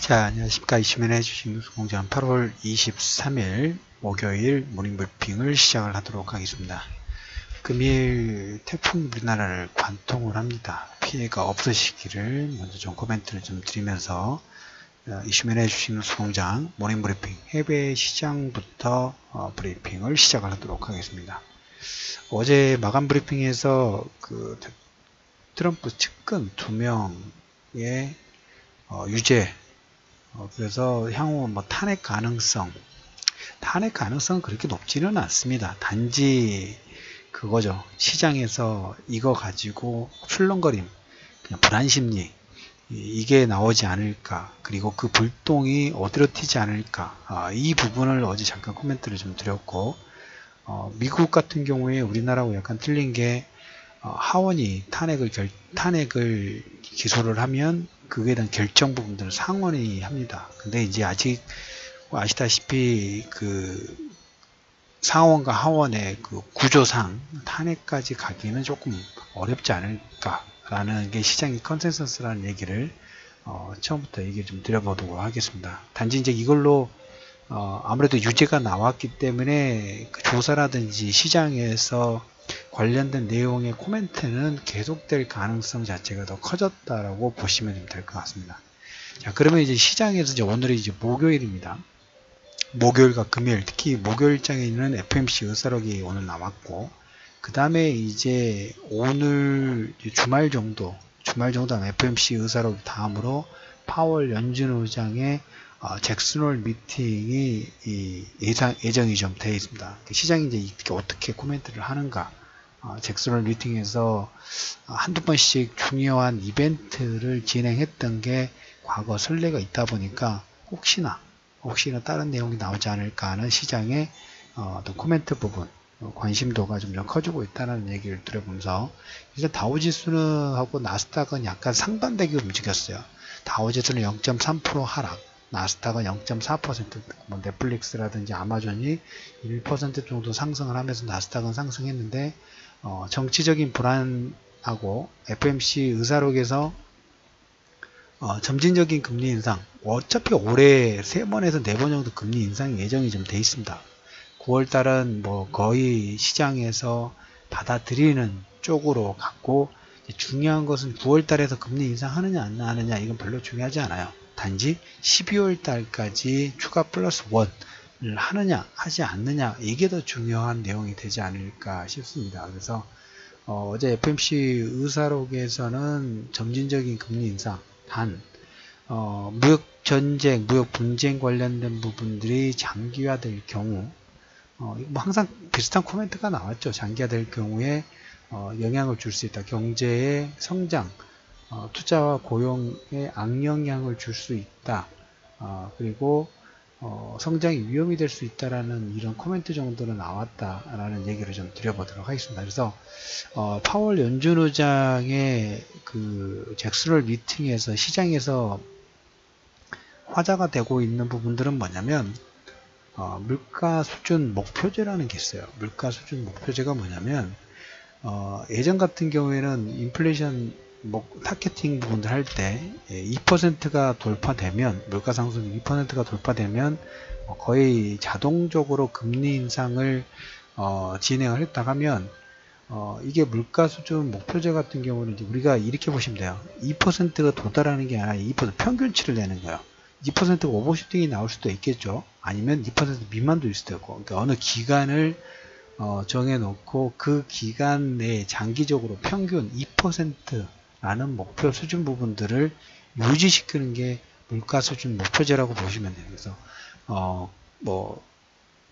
자, 안녕하십니까. 이슈맨의 주식뉴스공장 8월 23일 목요일 모닝브리핑을 시작을 하도록 하겠습니다. 금일 태풍이 우리나라를 관통을 합니다. 피해가 없으시기를 먼저 좀 코멘트를 좀 드리면서 이슈맨의 주식뉴스공장 모닝브리핑 해외 시장부터 브리핑을 시작을 하도록 하겠습니다. 어제 마감 브리핑에서 그 트럼프 측근 2명의 유죄, 그래서 향후 뭐 탄핵 가능성은 그렇게 높지는 않습니다. 단지 그거죠. 시장에서 이거 가지고 출렁거림, 그냥 불안심리, 이게 나오지 않을까, 그리고 그 불똥이 어디로 튀지 않을까, 이 부분을 어제 잠깐 코멘트를 좀 드렸고, 미국 같은 경우에 우리나라하고 약간 틀린 게 하원이 탄핵을 기소를 하면 그거에 대한 결정 부분들을 상원이 합니다. 근데 이제 아직 아시다시피 그 상원과 하원의 그 구조상 탄핵까지 가기는 조금 어렵지 않을까라는 게 시장의 컨센서스라는 얘기를 처음부터 얘기를 좀 드려보도록 하겠습니다. 단지 이제 이걸로 아무래도 유죄가 나왔기 때문에 그 조사라든지 시장에서 관련된 내용의 코멘트는 계속될 가능성 자체가 더 커졌다라고 보시면 될 것 같습니다. 자, 그러면 이제 시장에서 이제 오늘이 이제 목요일입니다. 목요일과 금요일, 특히 목요일장에는 FOMC 의사록이 오늘 나왔고, 그 다음에 이제 오늘 주말 정도 하면 FOMC 의사록 다음으로 파월 연준 의장의 잭슨홀 미팅이 예정이 좀 되어 있습니다. 시장이 이제 어떻게 코멘트를 하는가, 잭슨홀 미팅에서 한두 번씩 중요한 이벤트를 진행했던 게 과거 선례가 있다 보니까 혹시나 다른 내용이 나오지 않을까 하는 시장의 어떤 코멘트 부분, 관심도가 좀 커지고 있다는 얘기를 드려보면서, 이제 다우지수는 하고 나스닥은 약간 상반되게 움직였어요. 다우지수는 0.3% 하락, 나스닥은 0.4%, 뭐 넷플릭스라든지 아마존이 1% 정도 상승을 하면서 나스닥은 상승했는데, 정치적인 불안하고 FOMC 의사록에서 점진적인 금리 인상, 어차피 올해 3번에서 4번 정도 금리 인상이 예정이 좀 돼 있습니다. 9월달은 뭐 거의 시장에서 받아들이는 쪽으로 갔고, 중요한 것은 9월달에서 금리 인상하느냐 안 하느냐, 이건 별로 중요하지 않아요. 단지 12월달까지 추가 플러스 1을 하느냐 하지 않느냐, 이게 더 중요한 내용이 되지 않을까 싶습니다. 그래서 어제 FOMC 의사록에서는 점진적인 금리 인상, 단 무역 전쟁, 무역 분쟁 관련된 부분들이 장기화될 경우, 뭐 항상 비슷한 코멘트가 나왔죠. 장기화될 경우에 영향을 줄 수 있다. 경제의 성장, 투자와 고용에 악영향을 줄 수 있다. 그리고 성장이 위험이 될 수 있다라는 이런 코멘트 정도는 나왔다라는 얘기를 좀 드려보도록 하겠습니다. 그래서 파월 연준 의장의 그 잭슨홀 미팅에서 시장에서 화제가 되고 있는 부분들은 뭐냐면, 물가 수준 목표제라는 게 있어요. 물가 수준 목표제가 뭐냐면, 예전 같은 경우에는 인플레이션 타겟팅 부분들 할 때 2%가 돌파되면, 물가 상승이 2%가 돌파되면 거의 자동적으로 금리 인상을 진행을 했다 하면, 이게 물가 수준 목표제 같은 경우는 이제 우리가 이렇게 보시면 돼요. 2%가 도달하는 게 아니라 2% 평균치를 내는 거예요. 2%가 오버슈팅이 나올 수도 있겠죠. 아니면 2% 미만도 있을 수도 있고, 그러니까 어느 기간을 정해놓고 그 기간 내에 장기적으로 평균 2%라는 목표 수준 부분들을 유지시키는 게 물가 수준 목표제라고 보시면 돼요. 그래서 뭐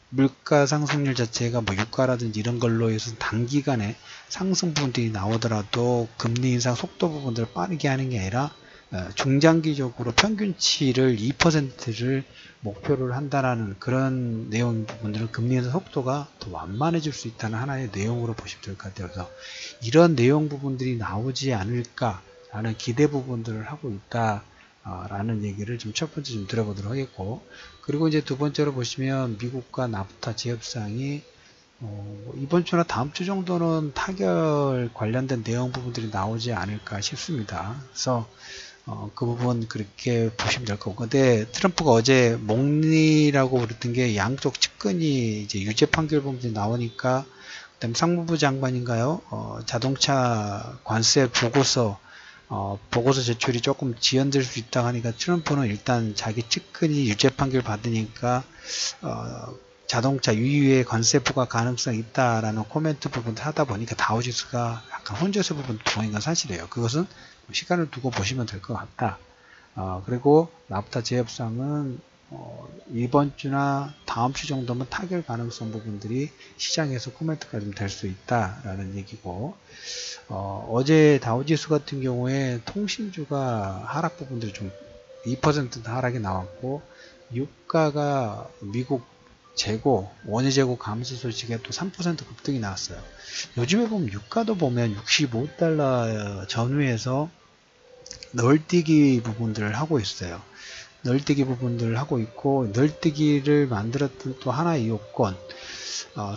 물가 상승률 자체가 뭐 유가라든지 이런 걸로 해서 단기간에 상승 부분들이 나오더라도 금리 인상 속도 부분들을 빠르게 하는 게 아니라 중장기적으로 평균치를 2%를 목표를 한다라는 그런 내용 부분들은 금리 인상 속도가 더 완만해질 수 있다는 하나의 내용으로 보시면 될 것 같아요. 그래서 이런 내용 부분들이 나오지 않을까라는 기대 부분들을 하고 있다라는 얘기를 좀 첫 번째 좀 들어보도록 하겠고, 그리고 이제 두 번째로 보시면 미국과 나프타 재협상이 이번 주나 다음 주 정도는 타결 관련된 내용 부분들이 나오지 않을까 싶습니다. 그래서 그 부분 그렇게 보시면 될 거고. 근데 트럼프가 어제 목리라고 그랬던 게 양쪽 측근이 이제 유죄 판결 부분이 나오니까, 그다음 상무부 장관인가요? 자동차 관세 보고서 제출이 조금 지연될 수 있다 하니까 트럼프는 일단 자기 측근이 유죄 판결 받으니까 자동차 유유에 관세 부과 가능성이 있다라는 코멘트 부분을 하다 보니까 다우지수가 약간 혼재수 부분 보인 건 사실이에요. 그것은 시간을 두고 보시면 될 것 같다. 그리고 나프타 재협상은 이번 주나 다음 주 정도면 타결 가능성 부분들이 시장에서 코멘트가 좀 될 수 있다라는 얘기고, 어제 다우지수 같은 경우에 통신주가 하락 부분들이 좀 2% 하락이 나왔고, 유가가 미국 재고, 원유 재고 감소 소식에 또 3% 급등이 나왔어요. 요즘에 보면 유가도 보면 65달러 전후에서 널뛰기 부분들을 하고 있어요. 널뛰기 부분들을 하고 있고, 널뛰기를 만들었던 또 하나의 요건,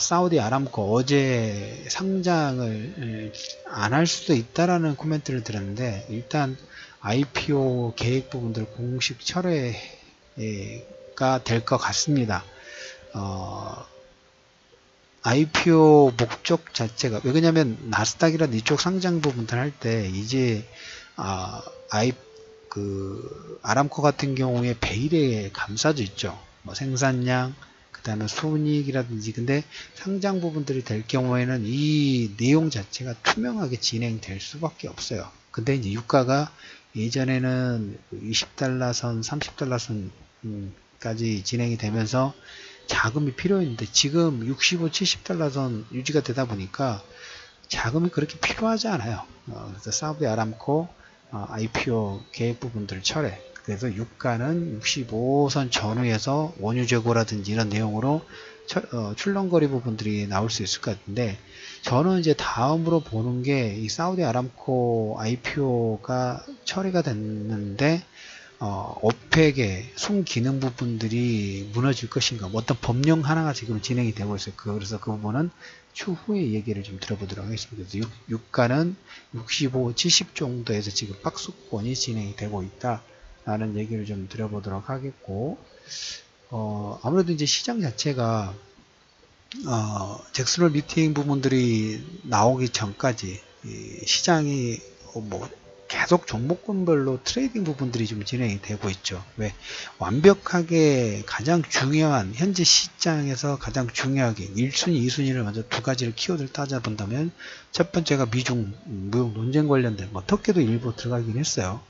사우디 아람코 어제 상장을 안 할 수도 있다라는 코멘트를 들었는데, 일단 IPO 계획 부분들 공식 철회가 될 것 같습니다. IPO 목적 자체가, 왜냐면 나스닥이라든 이쪽 상장 부분들 할 때 이제 아람코 같은 경우에 베일의 감사도 있죠. 뭐 생산량, 그 다음에 순이익이라든지. 근데 상장 부분들이 될 경우에는 이 내용 자체가 투명하게 진행될 수밖에 없어요. 근데 이제 유가가 예전에는 20달러 선, 30달러 선까지 진행이 되면서 자금이 필요했는데, 지금 65, 70달러 선 유지가 되다 보니까 자금이 그렇게 필요하지 않아요. 그래서 사우디 아람코 IPO 계획 부분들 철회. 그래서 유가는 65선 전후에서 원유 재고라든지 이런 내용으로 출렁거리 부분들이 나올 수 있을 것 같은데, 저는 이제 다음으로 보는 게 이 사우디 아람코 IPO가 처리가 됐는데 오펙의 순기능 부분들이 무너질 것인가, 뭐 어떤 법령 하나가 지금 진행이 되고 있어요. 그래서 그 부분은 추후에 얘기를 좀 들어보도록 하겠습니다. 그래서 유가는 65, 70 정도에서 지금 박스권이 진행이 되고 있다라는 얘기를 좀 들어보도록 하겠고, 아무래도 이제 시장 자체가 잭슨홀 미팅 부분들이 나오기 전까지 시장이 뭐 계속 종목군별로 트레이딩 부분들이 좀 진행이 되고 있죠. 왜? 완벽하게 가장 중요한, 현재 시장에서 가장 중요하게 1순위, 2순위를 먼저 두 가지를 키워드를 따져본다면, 첫 번째가 미중 무역 논쟁 관련된, 뭐 터키도 일부 들어가긴 했어요.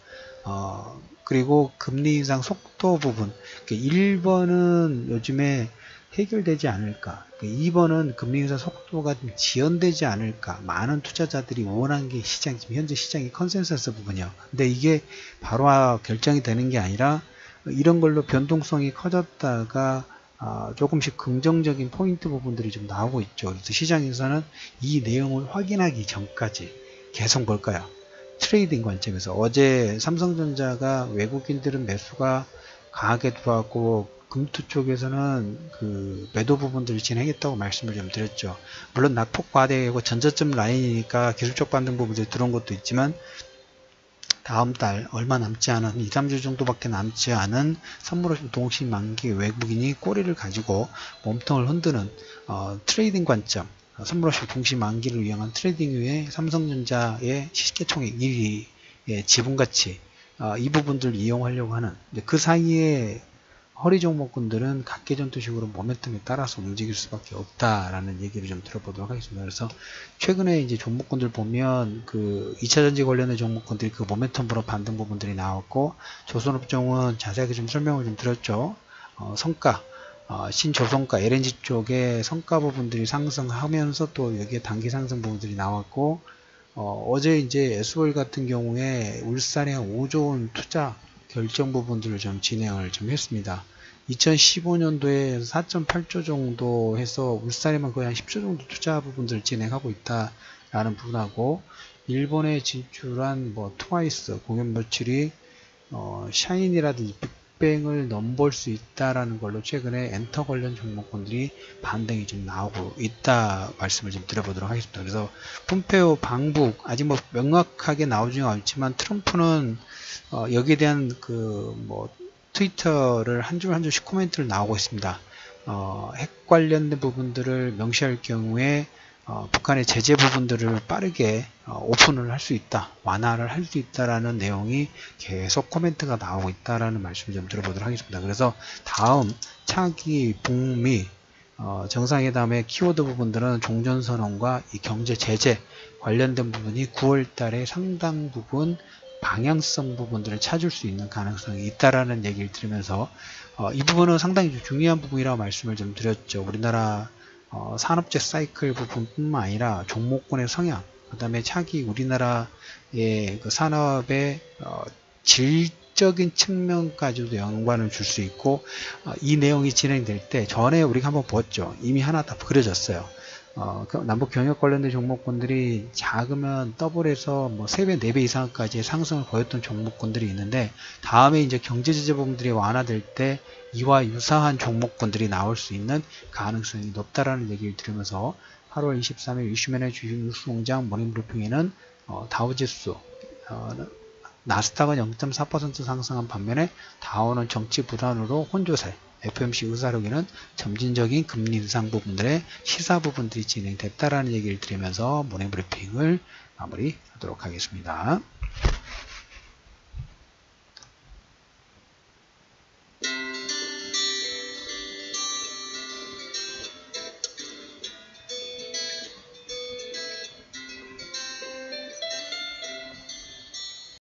그리고 금리 인상 속도 부분. 1번은 요즘에 해결되지 않을까, 2번은 금리 인상 속도가 좀 지연되지 않을까, 많은 투자자들이 원한 게 지금 현재 시장의 컨센서스 부분이요. 근데 이게 바로 결정이 되는 게 아니라 이런 걸로 변동성이 커졌다가 조금씩 긍정적인 포인트 부분들이 좀 나오고 있죠. 그래서 시장에서는 이 내용을 확인하기 전까지 계속 볼까요? 트레이딩 관점에서 어제 삼성전자가 외국인들은 매수가 강하게 들어왔고, 금투 쪽에서는 그 매도 부분들을 진행했다고 말씀을 좀 드렸죠. 물론 낙폭 과대이고 전저점 라인이니까 기술적 반등 부분들이 들어온 것도 있지만, 다음 달 얼마 남지 않은 2, 3주 정도밖에 남지 않은 선물오심 동시 만기 외국인이 꼬리를 가지고 몸통을 흔드는 트레이딩 관점, 선물오심 동시 만기를 이용한 트레이딩 이후에 삼성전자의 시가총액 1위의 지분가치, 이 부분들을 이용하려고 하는, 그 사이에 허리 종목군들은 각계전투식으로 모멘텀에 따라서 움직일 수밖에 없다라는 얘기를 좀 들어보도록 하겠습니다. 그래서 최근에 이제 종목군들 보면 그 2차전지 관련된 종목군들이 그 모멘텀으로 반등 부분들이 나왔고, 조선업종은 자세하게 좀 설명을 좀 드렸죠. 성과, 신조선가 LNG 쪽에 성과 부분들이 상승하면서 또 여기에 단기 상승 부분들이 나왔고, 어제 이제 SOL 같은 경우에 울산에 5조 원 투자 결정 부분들을 좀 진행을 좀 했습니다. 2015년도에 4.8조 정도 해서 울산에만 거의 한 10조 정도 투자 부분들을 진행하고 있다라는 부분하고, 일본에 진출한 뭐 트와이스 공연 매출이 샤인이라든지 빅뱅을 넘볼 수 있다라는 걸로 최근에 엔터 관련 종목군들이 반등이 좀 나오고 있다 말씀을 좀 드려보도록 하겠습니다. 그래서 폼페오 방북 아직 뭐 명확하게 나오지는 않지만 트럼프는 여기에 대한 트위터를 한 줄 한 줄씩 코멘트를 나오고 있습니다. 핵 관련된 부분들을 명시할 경우에 북한의 제재 부분들을 빠르게 오픈을 할 수 있다, 완화를 할 수 있다라는 내용이 계속 코멘트가 나오고 있다라는 말씀을 좀 들어보도록 하겠습니다. 그래서 다음 차기 북미 정상회담의 키워드 부분들은 종전선언과 이 경제 제재 관련된 부분이 9월 달에 상당 부분 방향성 부분들을 찾을 수 있는 가능성이 있다라는 얘기를 들으면서 이 부분은 상당히 중요한 부분이라고 말씀을 좀 드렸죠. 우리나라 산업재 사이클 부분뿐만 아니라 종목군의 성향, 그 다음에 차기 우리나라의 그 산업의 질적인 측면까지도 연관을 줄 수 있고, 이 내용이 진행될 때 전에 우리가 한번 보았죠. 이미 하나 다 그려졌어요. 남북 경협 관련된 종목군들이 작으면 더블에서 뭐 3배, 4배 이상까지 상승을 보였던 종목군들이 있는데, 다음에 이제 경제제재 부분들이 완화될 때 이와 유사한 종목군들이 나올 수 있는 가능성이 높다라는 얘기를 들으면서 8월 23일 이슈맨의 주식뉴스공장 모닝브리핑에는 다우지수 나스닥은 0.4% 상승한 반면에 다우는 정치 불안으로 혼조세, FOMC 의사록에는 점진적인 금리 인상 부분들의 시사 부분들이 진행됐다라는 얘기를 드리면서 모닝브리핑을 마무리하도록 하겠습니다.